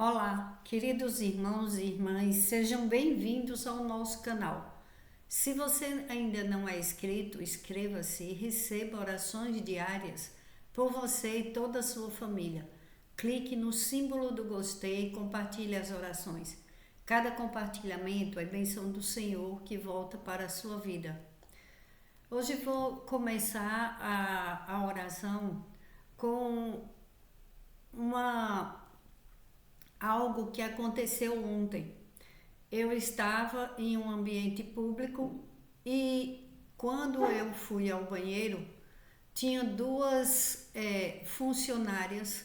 Olá, queridos irmãos e irmãs, sejam bem-vindos ao nosso canal. Se você ainda não é inscrito, inscreva-se e receba orações diárias por você e toda a sua família. Clique no símbolo do gostei e compartilhe as orações. Cada compartilhamento é bênção do Senhor que volta para a sua vida. Hoje vou começar a oração com algo que aconteceu ontem. Eu estava em um ambiente público e quando eu fui ao banheiro, tinha duas funcionárias,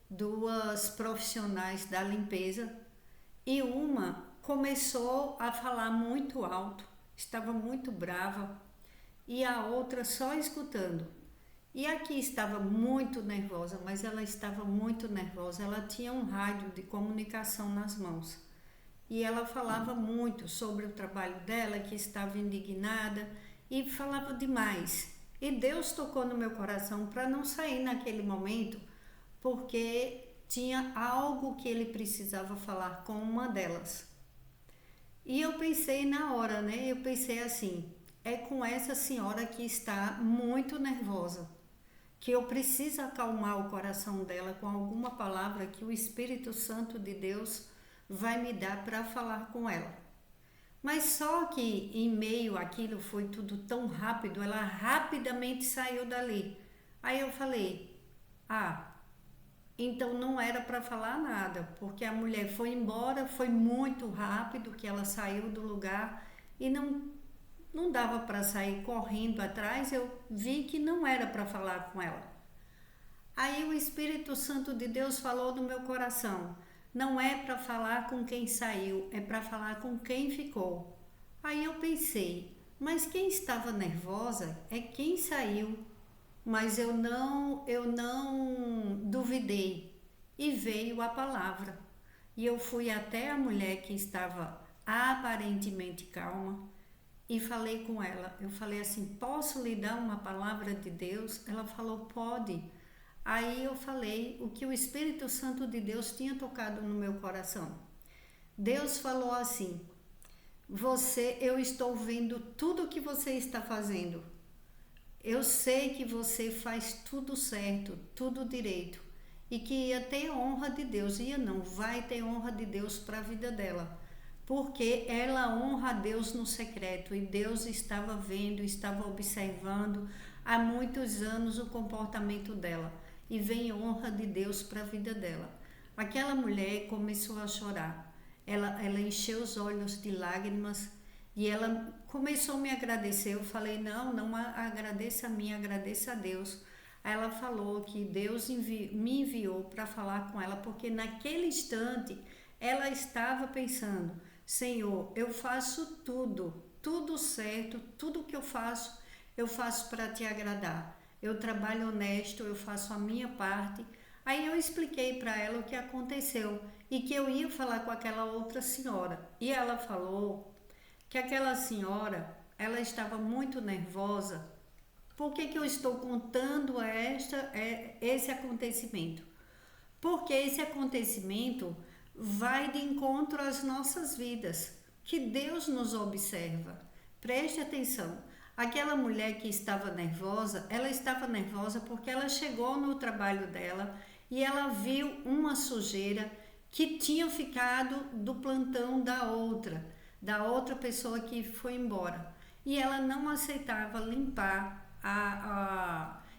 duas profissionais da limpeza, e uma começou a falar muito alto, estava muito brava, e a outra só escutando. E aqui estava muito nervosa, mas ela estava muito nervosa. Ela tinha um rádio de comunicação nas mãos. E ela falava muito sobre o trabalho dela, que estava indignada e falava demais. E Deus tocou no meu coração para não sair naquele momento, porque tinha algo que ele precisava falar com uma delas. E eu pensei na hora, né? Eu pensei assim, é com essa senhora que está muito nervosa, que eu preciso acalmar o coração dela com alguma palavra que o Espírito Santo de Deus vai me dar para falar com ela. Mas só que em meio àquilo foi tudo tão rápido, ela rapidamente saiu dali. Aí eu falei, então não era para falar nada, porque a mulher foi embora, foi muito rápido que ela saiu do lugar e não dava para sair correndo atrás. Eu vi que não era para falar com ela. Aí o Espírito Santo de Deus falou no meu coração, não é para falar com quem saiu, é para falar com quem ficou. Aí eu pensei, mas quem estava nervosa é quem saiu. Mas eu não duvidei e veio a palavra. E eu fui até a mulher que estava aparentemente calma e falei com ela. Eu falei assim, posso lhe dar uma palavra de Deus? Ela falou, pode. Aí eu falei o que o Espírito Santo de Deus tinha tocado no meu coração. Deus falou assim, eu estou vendo tudo o que você está fazendo. Eu sei que você faz tudo certo, tudo direito. E que ia ter honra de Deus. Ia não, vai ter honra de Deus para a vida dela. Porque ela honra a Deus no secreto. E Deus estava vendo, estava observando há muitos anos o comportamento dela. E vem honra de Deus para a vida dela. Aquela mulher começou a chorar. Ela encheu os olhos de lágrimas e ela começou a me agradecer. Eu falei, não agradeça a mim, agradeça a Deus. Aí ela falou que Deus me enviou para falar com ela, porque naquele instante ela estava pensando, Senhor, eu faço tudo certo, tudo que eu faço para te agradar. Eu trabalho honesto, eu faço a minha parte. Aí eu expliquei para ela o que aconteceu e que eu ia falar com aquela outra senhora. E ela falou que aquela senhora, ela estava muito nervosa. Por que eu estou contando esse acontecimento? Porque esse acontecimento vai de encontro às nossas vidas, que Deus nos observa. Preste atenção. Aquela mulher que estava nervosa, ela estava nervosa porque ela chegou no trabalho dela e ela viu uma sujeira que tinha ficado do plantão da outra pessoa que foi embora. E ela não aceitava limpar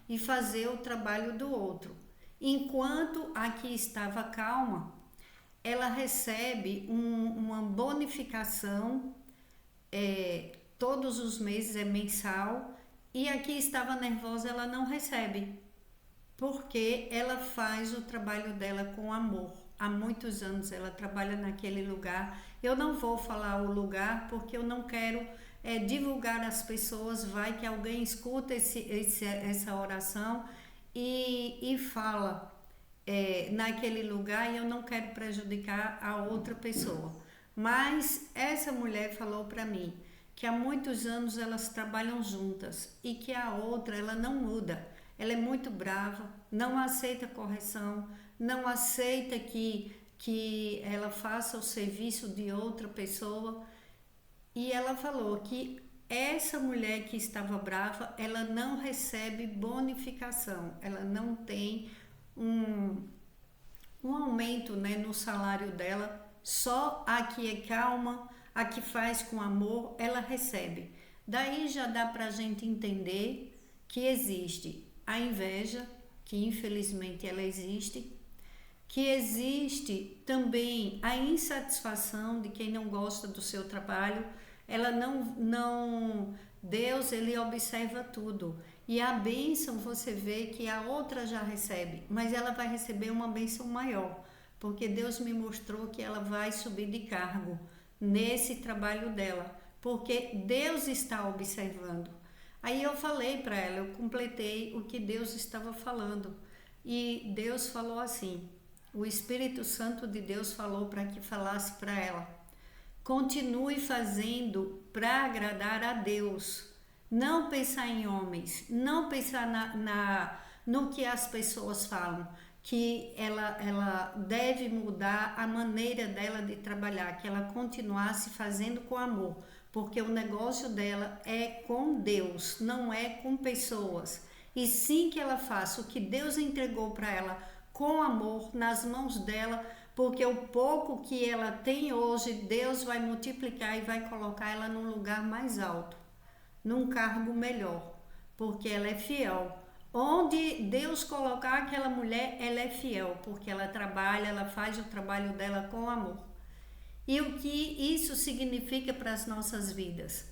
e fazer o trabalho do outro. Enquanto aqui estava calma, ela recebe uma bonificação, todos os meses, é mensal, e aqui estava nervosa, ela não recebe, porque ela faz o trabalho dela com amor. Há muitos anos ela trabalha naquele lugar. Eu não vou falar o lugar porque eu não quero divulgar às pessoas. Vai que alguém escuta essa oração e fala naquele lugar, e eu não quero prejudicar a outra pessoa. Mas essa mulher falou para mim que há muitos anos elas trabalham juntas e que a outra ela não muda. Ela é muito brava, não aceita correção, não aceita que ela faça o serviço de outra pessoa. E ela falou que essa mulher que estava brava, ela não recebe bonificação, ela não tem um aumento, né, no salário dela. Só a que é calma, a que faz com amor, ela recebe. Daí já dá para a gente entender que existe a inveja, que infelizmente ela existe, que existe também a insatisfação de quem não gosta do seu trabalho. Ela não Deus, ele observa tudo. E a bênção, você vê que a outra já recebe, mas ela vai receber uma bênção maior, porque Deus me mostrou que ela vai subir de cargo nesse trabalho dela, porque Deus está observando. Aí eu falei para ela, eu completei o que Deus estava falando. E Deus falou assim, o Espírito Santo de Deus falou para que falasse para ela: continue fazendo para agradar a Deus. Não pensar em homens, não pensar no que as pessoas falam, que ela deve mudar a maneira dela de trabalhar, que ela continuasse fazendo com amor, porque o negócio dela é com Deus, não é com pessoas. E sim que ela faça o que Deus entregou para ela com amor nas mãos dela, porque o pouco que ela tem hoje, Deus vai multiplicar e vai colocar ela num lugar mais alto, num cargo melhor, porque ela é fiel. Onde Deus colocar aquela mulher, ela é fiel, porque ela trabalha, ela faz o trabalho dela com amor. E o que isso significa para as nossas vidas?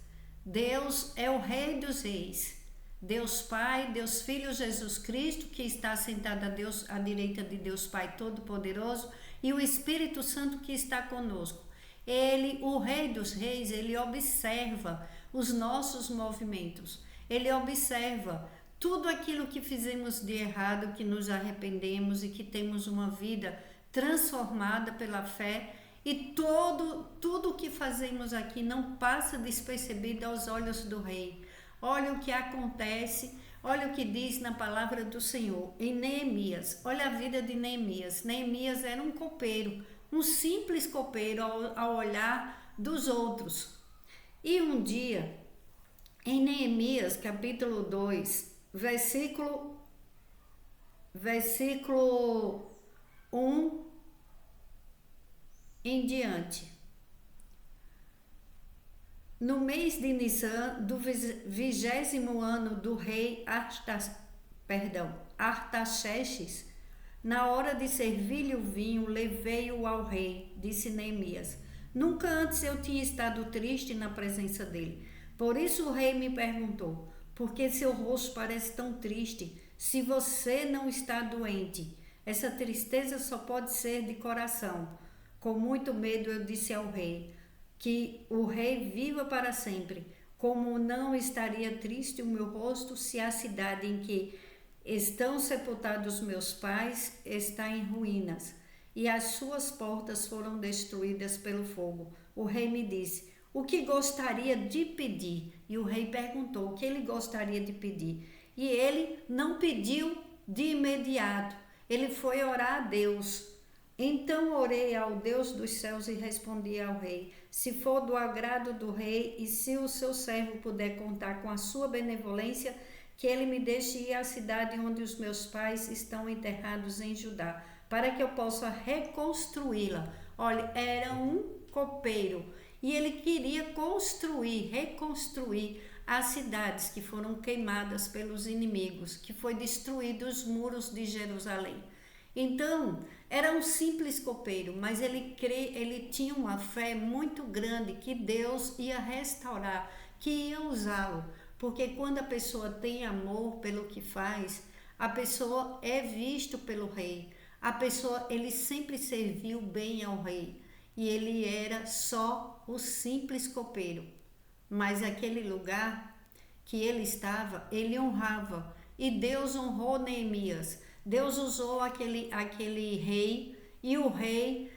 Deus é o Rei dos Reis, Deus Pai, Deus Filho Jesus Cristo, que está sentado à direita de Deus Pai Todo-Poderoso, e o Espírito Santo que está conosco. Ele, o Rei dos Reis, ele observa os nossos movimentos, ele observa tudo aquilo que fizemos de errado, que nos arrependemos e que temos uma vida transformada pela fé, e tudo que fazemos aqui não passa despercebido aos olhos do Rei. Olha o que acontece, olha o que diz na palavra do Senhor em Neemias. Olha a vida de Neemias. Neemias era um copeiro, um simples copeiro ao olhar dos outros. E um dia, em Neemias capítulo 2, versículo 1 em diante. No mês de Nissan, do 20º ano do rei Artaxerxes, na hora de servir-lhe o vinho, levei-o ao rei, disse Neemias. Nunca antes eu tinha estado triste na presença dele. Por isso o rei me perguntou: por que seu rosto parece tão triste, se você não está doente? Essa tristeza só pode ser de coração. Com muito medo eu disse ao rei: que o rei viva para sempre. Como não estaria triste o meu rosto se a cidade em que estão sepultados meus pais está em ruínas e as suas portas foram destruídas pelo fogo? O rei me disse: o que gostaria de pedir? E o rei perguntou o que ele gostaria de pedir. E ele não pediu de imediato, ele foi orar a Deus. Então orei ao Deus dos céus e respondi ao rei: se for do agrado do rei e se o seu servo puder contar com a sua benevolência, que ele me deixe ir à cidade onde os meus pais estão enterrados em Judá, para que eu possa reconstruí-la. Olha, era um copeiro e ele queria reconstruir as cidades que foram queimadas pelos inimigos, que foi destruídos os muros de Jerusalém. Então, era um simples copeiro, mas ele tinha uma fé muito grande que Deus ia restaurar, que ia usá-lo. Porque quando a pessoa tem amor pelo que faz, a pessoa é visto pelo rei. Ele sempre serviu bem ao rei. E ele era só o simples copeiro. Mas aquele lugar que ele estava, ele honrava. E Deus honrou Neemias. Deus usou aquele rei, e o rei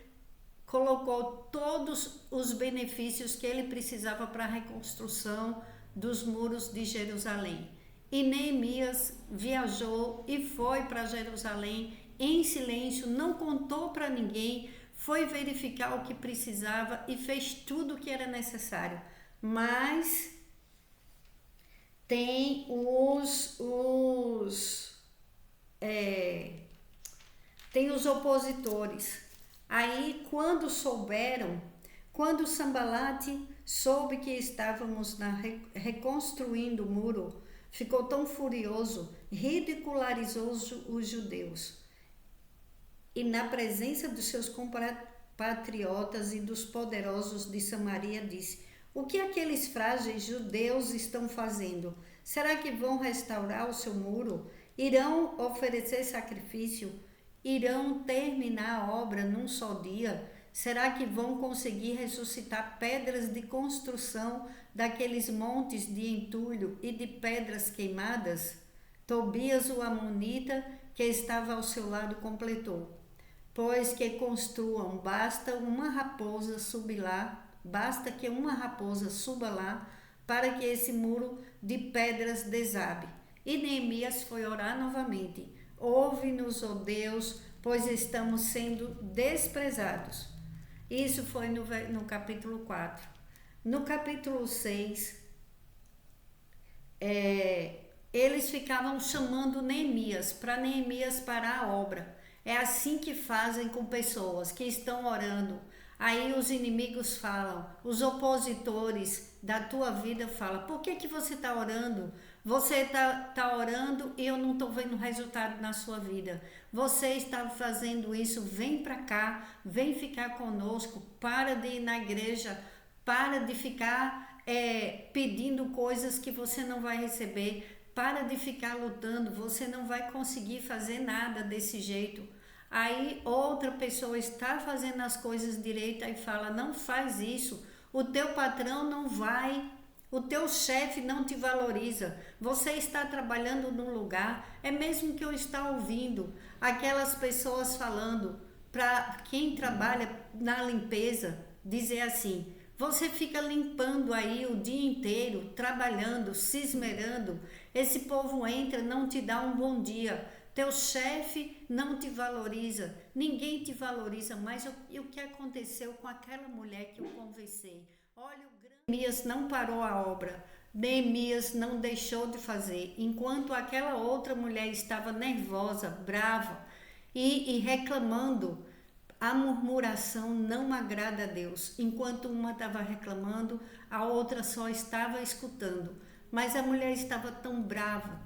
colocou todos os benefícios que ele precisava para a reconstrução dos muros de Jerusalém. E Neemias viajou e foi para Jerusalém em silêncio, não contou para ninguém, foi verificar o que precisava e fez tudo o que era necessário. Mas tem tem os opositores. Aí, quando Sambalate soube que estávamos reconstruindo o muro, ficou tão furioso, ridicularizou os judeus. E na presença dos seus compatriotas e dos poderosos de Samaria disse: o que aqueles frágeis judeus estão fazendo? Será que vão restaurar o seu muro? Irão oferecer sacrifício? Irão terminar a obra num só dia? Será que vão conseguir ressuscitar pedras de construção daqueles montes de entulho e de pedras queimadas? Tobias, o amonita, que estava ao seu lado, completou: pois que construam, basta que uma raposa suba lá, para que esse muro de pedras desabe. E Neemias foi orar novamente: ouve-nos, ó Deus, pois estamos sendo desprezados. Isso foi no capítulo 4. No capítulo 6, eles ficavam chamando Neemias, para Neemias parar a obra. É assim que fazem com pessoas que estão orando. Aí os inimigos falam, os opositores da tua vida falam: por que você está orando? Você está orando e eu não estou vendo resultado na sua vida. Você está fazendo isso, vem para cá, vem ficar conosco, para de ir na igreja, para de ficar pedindo coisas que você não vai receber. Para de ficar lutando, você não vai conseguir fazer nada desse jeito. Aí outra pessoa está fazendo as coisas direito e fala: não faz isso, o teu patrão não vai, o teu chefe não te valoriza, você está trabalhando num lugar. É mesmo que eu estou ouvindo aquelas pessoas falando para quem trabalha na limpeza, dizer assim: você fica limpando aí o dia inteiro, trabalhando, se esmerando, esse povo entra, não te dá um bom dia, teu chefe não te valoriza, ninguém te valoriza. Mas o que aconteceu com aquela mulher que eu conversei? Olha, Neemias não parou a obra, Neemias não deixou de fazer, enquanto aquela outra mulher estava nervosa, brava e reclamando. A murmuração não agrada a Deus. Enquanto uma estava reclamando, a outra só estava escutando. Mas a mulher estava tão brava,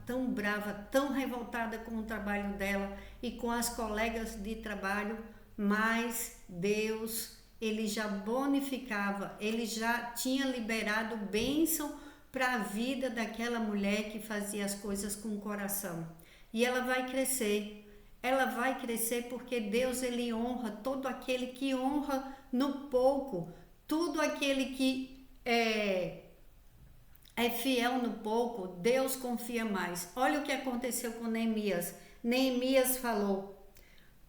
tão revoltada com o trabalho dela e com as colegas de trabalho. Mas Deus, ele já bonificava, ele já tinha liberado bênção para a vida daquela mulher que fazia as coisas com o coração. E ela vai crescer. Ela vai crescer porque Deus, ele honra todo aquele que honra no pouco. Todo aquele que é fiel no pouco, Deus confia mais. Olha o que aconteceu com Neemias. Neemias falou: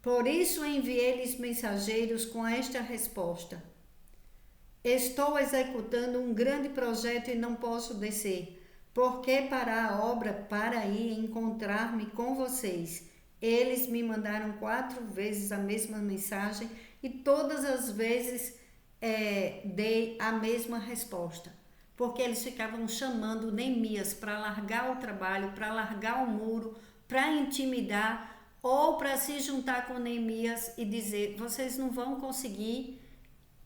por isso enviei-lhes mensageiros com esta resposta: estou executando um grande projeto e não posso descer. Por que parar a obra para ir encontrar-me com vocês? Eles me mandaram 4 vezes a mesma mensagem e todas as vezes dei a mesma resposta. Porque eles ficavam chamando Neemias para largar o trabalho, para largar o muro, para intimidar ou para se juntar com Neemias e dizer: vocês não vão conseguir.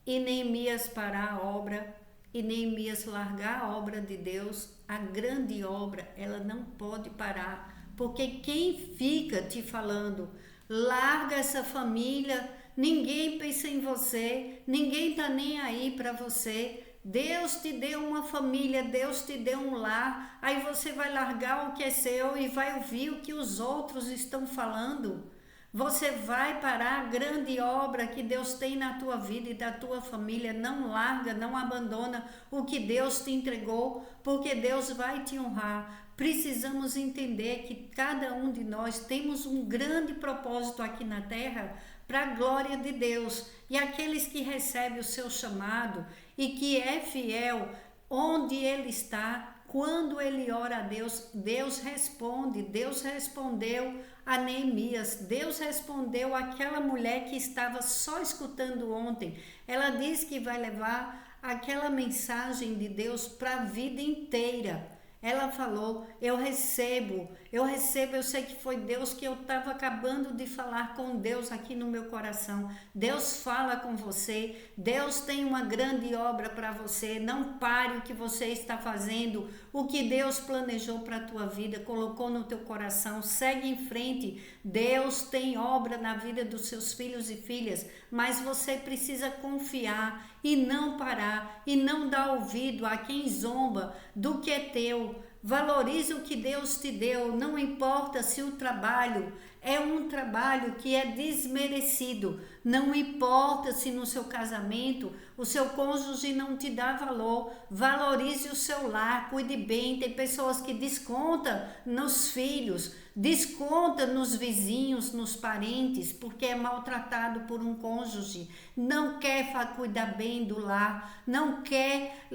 E Neemias parar a obra, e Neemias largar a obra de Deus. A grande obra, ela não pode parar. Porque quem fica te falando: larga essa família, ninguém pensa em você, ninguém está nem aí para você, Deus te deu uma família, Deus te deu um lar, aí você vai largar o que é seu e vai ouvir o que os outros estão falando. Você vai parar a grande obra que Deus tem na tua vida e da tua família. Não larga, não abandona o que Deus te entregou, porque Deus vai te honrar. Precisamos entender que cada um de nós temos um grande propósito aqui na terra para a glória de Deus. E aqueles que recebem o seu chamado e que é fiel onde ele está, quando ele ora a Deus, Deus responde. Deus respondeu a Neemias. Deus respondeu àquela mulher que estava só escutando ontem. Ela diz que vai levar aquela mensagem de Deus para a vida inteira. Ela falou, eu recebo, eu sei que foi Deus, que eu estava acabando de falar com Deus aqui no meu coração. Deus fala com você, Deus tem uma grande obra para você. Não pare o que você está fazendo, o que Deus planejou para a tua vida, colocou no teu coração, segue em frente. Deus tem obra na vida dos seus filhos e filhas, mas você precisa confiar e não parar, e não dar ouvido a quem zomba do que é teu. Valorize o que Deus te deu, não importa se o trabalho é um trabalho que é desmerecido, não importa se no seu casamento o seu cônjuge não te dá valor, valorize o seu lar, cuide bem. Tem pessoas que descontam nos filhos, desconta nos vizinhos, nos parentes, porque é maltratado por um cônjuge, não quer cuidar bem do lar, não quer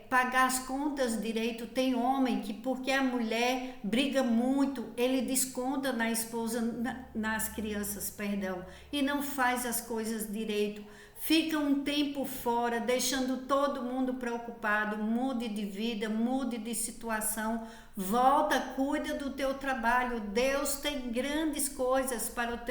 pagar as contas direito. Tem homem que, porque a mulher briga muito, ele desconta na esposa, nas crianças, perdão, e não faz as coisas direito. Fica um tempo fora, deixando todo mundo preocupado. Mude de vida, mude de situação, volta, cuida do teu trabalho. Deus tem grandes coisas para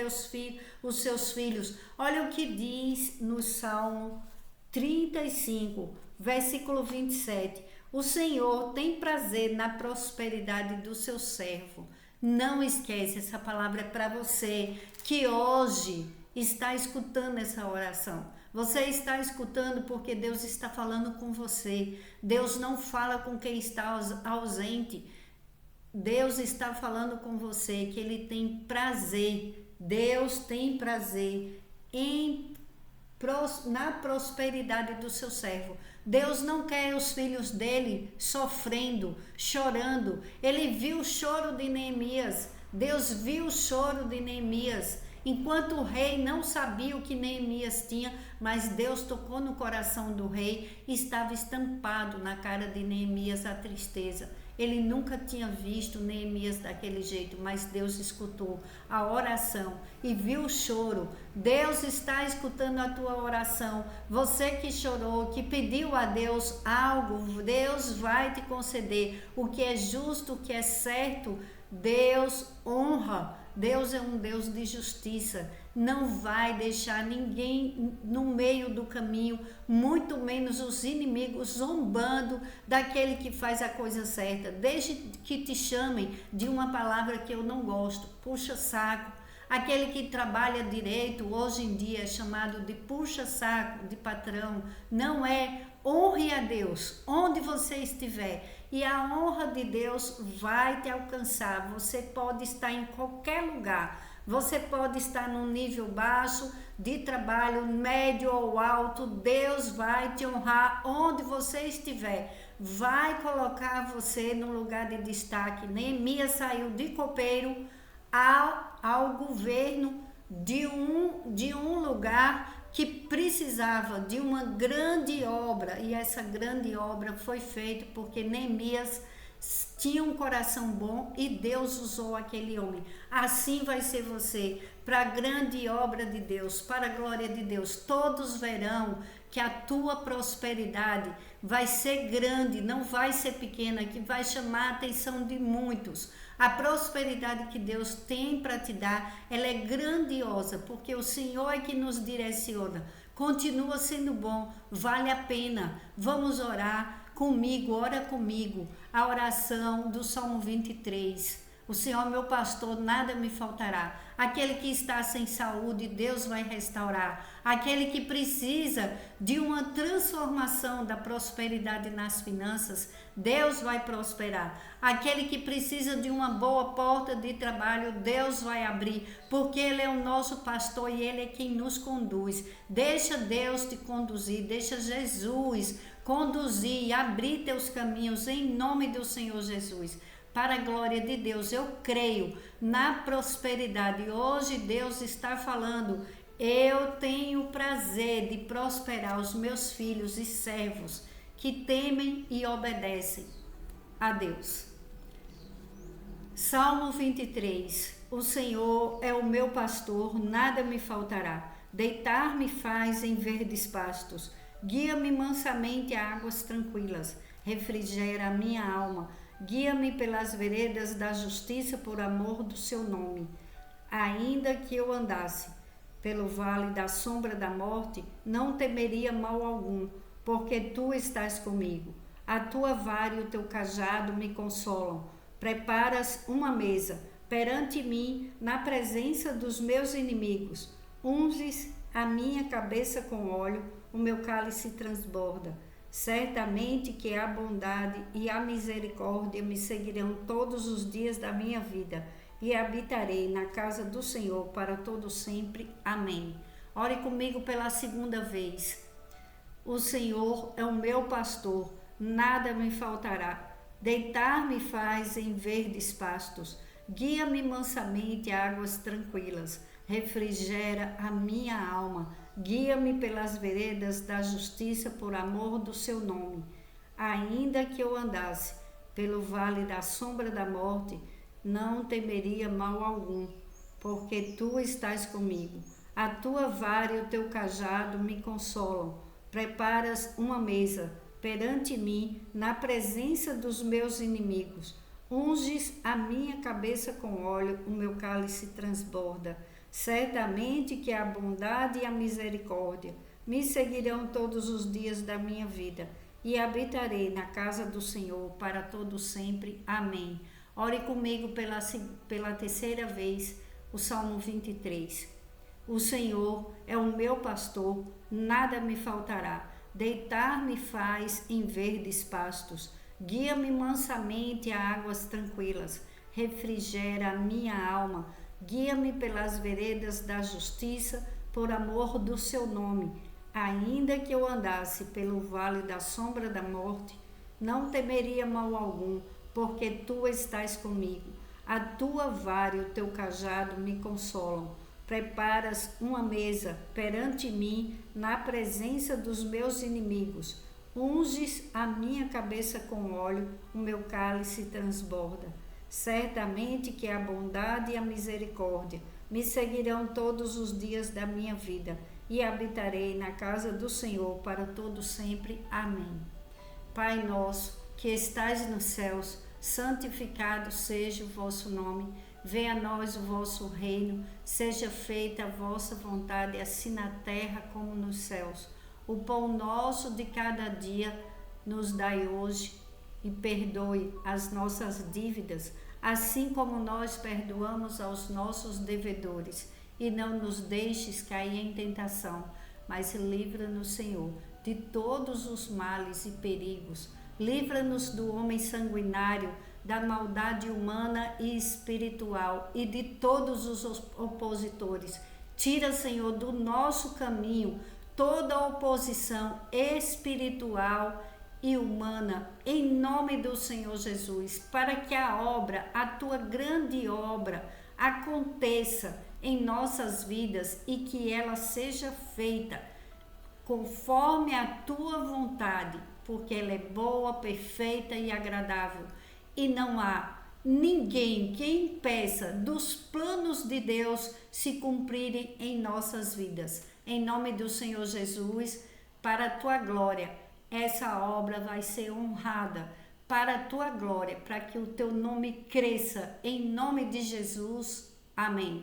os seus filhos. Olha o que diz no Salmo 35, versículo 27. O Senhor tem prazer na prosperidade do seu servo. Não esquece, essa palavra é para você que hoje está escutando essa oração. Você está escutando porque Deus está falando com você. Deus não fala com quem está ausente. Deus está falando com você que Ele tem prazer. Deus tem prazer na prosperidade do seu servo. Deus não quer os filhos dele sofrendo, chorando. Ele viu o choro de Neemias. Deus viu o choro de Neemias. Enquanto o rei não sabia o que Neemias tinha, mas Deus tocou no coração do rei, estava estampado na cara de Neemias a tristeza. Ele nunca tinha visto Neemias daquele jeito, mas Deus escutou a oração e viu o choro. Deus está escutando a tua oração. Você que chorou, que pediu a Deus algo, Deus vai te conceder. O que é justo, o que é certo, Deus honra. Deus é um Deus de justiça, não vai deixar ninguém no meio do caminho, muito menos os inimigos zombando daquele que faz a coisa certa. Desde que te chamem de uma palavra que eu não gosto, puxa saco. Aquele que trabalha direito hoje em dia é chamado de puxa saco, de patrão. Não é. Honre a Deus onde você estiver e a honra de Deus vai te alcançar. Você pode estar em qualquer lugar, você pode estar num nível baixo de trabalho, médio ou alto. Deus vai te honrar onde você estiver, vai colocar você no lugar de destaque. Neemias saiu de copeiro ao governo de um lugar que precisava de uma grande obra, e essa grande obra foi feita porque Neemias tinha um coração bom e Deus usou aquele homem. Assim vai ser você, para a grande obra de Deus, para a glória de Deus. Todos verão que a tua prosperidade vai ser grande, não vai ser pequena, que vai chamar a atenção de muitos. A prosperidade que Deus tem para te dar, ela é grandiosa, porque o Senhor é que nos direciona. Continua sendo bom, vale a pena. Vamos orar comigo, ora comigo. A oração do Salmo 23. O Senhor, meu pastor, nada me faltará. Aquele que está sem saúde, Deus vai restaurar. Aquele que precisa de uma transformação da prosperidade nas finanças, Deus vai prosperar. Aquele que precisa de uma boa porta de trabalho, Deus vai abrir, porque Ele é o nosso pastor e Ele é quem nos conduz. Deixa Deus te conduzir, deixa Jesus conduzir e abrir teus caminhos em nome do Senhor Jesus. Para a glória de Deus, eu creio na prosperidade. Hoje Deus está falando, eu tenho prazer de prosperar os meus filhos e servos que temem e obedecem a Deus. Salmo 23. O Senhor é o meu pastor, nada me faltará. Deitar-me faz em verdes pastos. Guia-me mansamente a águas tranquilas. Refrigera a minha alma. Guia-me pelas veredas da justiça por amor do seu nome. Ainda que eu andasse pelo vale da sombra da morte, não temeria mal algum, porque tu estás comigo. A tua vara e o teu cajado me consolam. Preparas uma mesa perante mim na presença dos meus inimigos. Unges a minha cabeça com óleo, o meu cálice transborda. Certamente que a bondade e a misericórdia me seguirão todos os dias da minha vida, e habitarei na casa do Senhor para todo sempre. Amém. Ore comigo pela segunda vez. O Senhor é o meu pastor, nada me faltará. Deitar-me faz em verdes pastos. Guia-me mansamente a águas tranquilas. Refrigera a minha alma. Guia-me pelas veredas da justiça por amor do seu nome. Ainda que eu andasse pelo vale da sombra da morte, não temeria mal algum, porque tu estás comigo. A tua vara e o teu cajado me consolam. Preparas uma mesa perante mim na presença dos meus inimigos. Unges a minha cabeça com óleo, o meu cálice transborda. Certamente que a bondade e a misericórdia me seguirão todos os dias da minha vida, e habitarei na casa do Senhor para todo sempre. Amém. Ore comigo pela terceira vez o Salmo 23. O Senhor é o meu pastor, nada me faltará. Deitar-me faz em verdes pastos. Guia-me mansamente a águas tranquilas. Refrigera a minha alma. Guia-me pelas veredas da justiça, por amor do seu nome. Ainda que eu andasse pelo vale da sombra da morte, não temeria mal algum, porque tu estás comigo. A tua vara e o teu cajado me consolam. Preparas uma mesa perante mim na presença dos meus inimigos. Unges a minha cabeça com óleo, o meu cálice transborda. Certamente que a bondade e a misericórdia me seguirão todos os dias da minha vida, e habitarei na casa do Senhor para todo sempre. Amém. Pai nosso, que estais nos céus, santificado seja o vosso nome. Venha a nós o vosso reino, seja feita a vossa vontade, assim na terra como nos céus. O pão nosso de cada dia nos dai hoje, e perdoe as nossas dívidas, assim como nós perdoamos aos nossos devedores. E não nos deixes cair em tentação, mas livra-nos, Senhor, de todos os males e perigos. Livra-nos do homem sanguinário, da maldade humana e espiritual e de todos os opositores. Tira, Senhor, do nosso caminho toda oposição espiritual e humana, em nome do Senhor Jesus, para que a obra, a tua grande obra, aconteça em nossas vidas e que ela seja feita conforme a tua vontade, porque ela é boa, perfeita e agradável. E não há ninguém que impeça dos planos de Deus se cumprirem em nossas vidas. Em nome do Senhor Jesus, para a tua glória, essa obra vai ser honrada para a tua glória, para que o teu nome cresça. Em nome de Jesus. Amém.